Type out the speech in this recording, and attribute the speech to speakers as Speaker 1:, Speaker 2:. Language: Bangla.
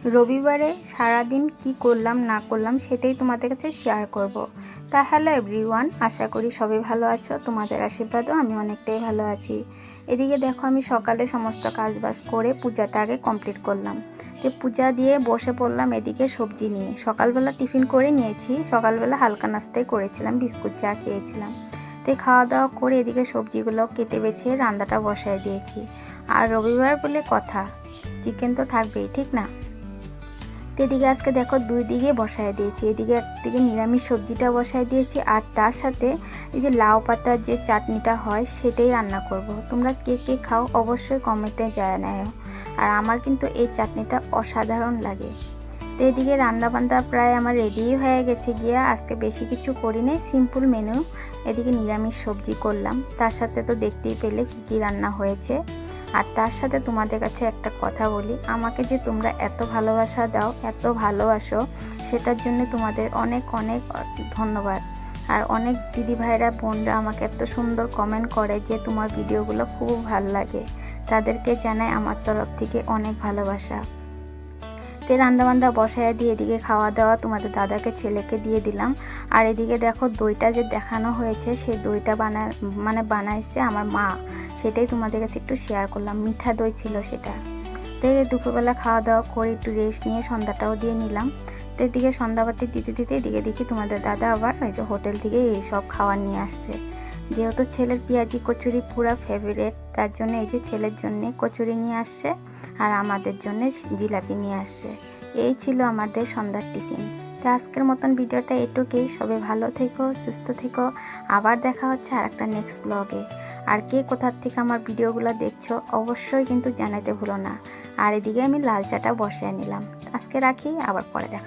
Speaker 1: রবিবারে সারাদিন কি করলাম না করলাম সেটাই তোমাদের কাছে শেয়ার করব। তা হ্যালো এভরিওয়ান, আশা করি সবাই ভালো আছো। তোমাদের আশীর্বাদও আমি অনেকটাই ভালো আছি। এদিকে দেখো, আমি সকালে সমস্ত কাজবাজ করে পূজাটা আগে কমপ্লিট করলাম। তো পূজা দিয়ে বসে পড়লাম এদিকে সবজি নিয়ে। সকালবেলা টিফিন করে নিয়েছি, সকালবেলা হালকা নাস্তাই করেছিলাম, বিস্কুট চা খেয়েছিলাম। তো খাওয়া দাওয়া করে এদিকে সবজিগুলো কেটে বেছে রান্নাটা বসায় দিয়েছি। আর রবিবার বলে কথা, চিকেন তো থাকবেই, ঠিক না? তো এদিকে আজকে দেখো দুই দিকে বসায় দিয়েছি, এদিকে একদিকে নিরামিষ সবজিটা বসায় দিয়েছি, আর তার সাথে এই যে লাউ পাতার যে চাটনিটা হয় সেটাই রান্না করব। তোমরা কে কে খাও অবশ্যই কমেন্টে জানাও। আর আমার কিন্তু এই চাটনিটা অসাধারণ লাগে। তো এদিকে রান্নাবান্না প্রায় আমার রেডি হয়ে গেছে গিয়া। আজকে বেশি কিছু করি নাই, সিম্পল মেনু। এদিকে নিরামিষ সবজি করলাম, তার সাথে তো দেখতেই পেলে কী কী রান্না হয়েছে। আর তার সাথে তোমাদের কাছে একটা কথা বলি, আমাকে যে তোমরা এত ভালোবাসা দাও, এত ভালোবাসো, সেটার জন্য তোমাদের অনেক অনেক ধন্যবাদ। আর অনেক দিদি ভাইরা বোনরা আমাকে এত সুন্দর কমেন্ট করে যে তোমার ভিডিওগুলো খুব ভালো লাগে। তাদেরকে জানাই আমার তরফ থেকে অনেক ভালোবাসা। তো রান্নাবান্না বসায় দিয়ে এদিকে খাওয়া দাওয়া তোমাদের দাদাকে ছেলেকে দিয়ে দিলাম। আর এদিকে দেখো দইটা যে দেখানো হয়েছে, সেই দইটা বানাইছে আমার মা, সেটাই তোমাদের কাছে একটু শেয়ার করলাম। মিঠা দই ছিল সেটা। তো দুপুরবেলা খাওয়া দাওয়া করে একটু রেস্ট নিয়ে সন্ধ্যাটাও দিয়ে নিলাম। তো এদিকে সন্ধ্যাবাতি দিতে দিতে এদিকে দেখি তোমাদের দাদা আবার ওই যে হোটেল থেকে এইসব খাবার নিয়ে আসছে। যেহেতু ছেলের পেঁয়াজি কচুরি পুরা ফেভারিট, তার জন্য এই যে ছেলের জন্য কচুরি নিয়ে আসছে আর আমাদের জন্য জিলাপি নিয়ে আসছে। এই ছিল আমাদের সন্ধ্যার টিফিন। তো আজকের মতন ভিডিওটা এটুকুই। সবাই ভালো থেকো, সুস্থ থেকো। আবার দেখা হচ্ছে আর একটা নেক্সট ব্লগে। আর কে কোথার থেকে আমার ভিডিওগুলো দেখছো অবশ্যই কিন্তু জানাতে ভুলো না। আর এদিকে আমি লাল চাটা বসিয়ে নিলাম। আজকে রাখি, আবার পরে দেখা।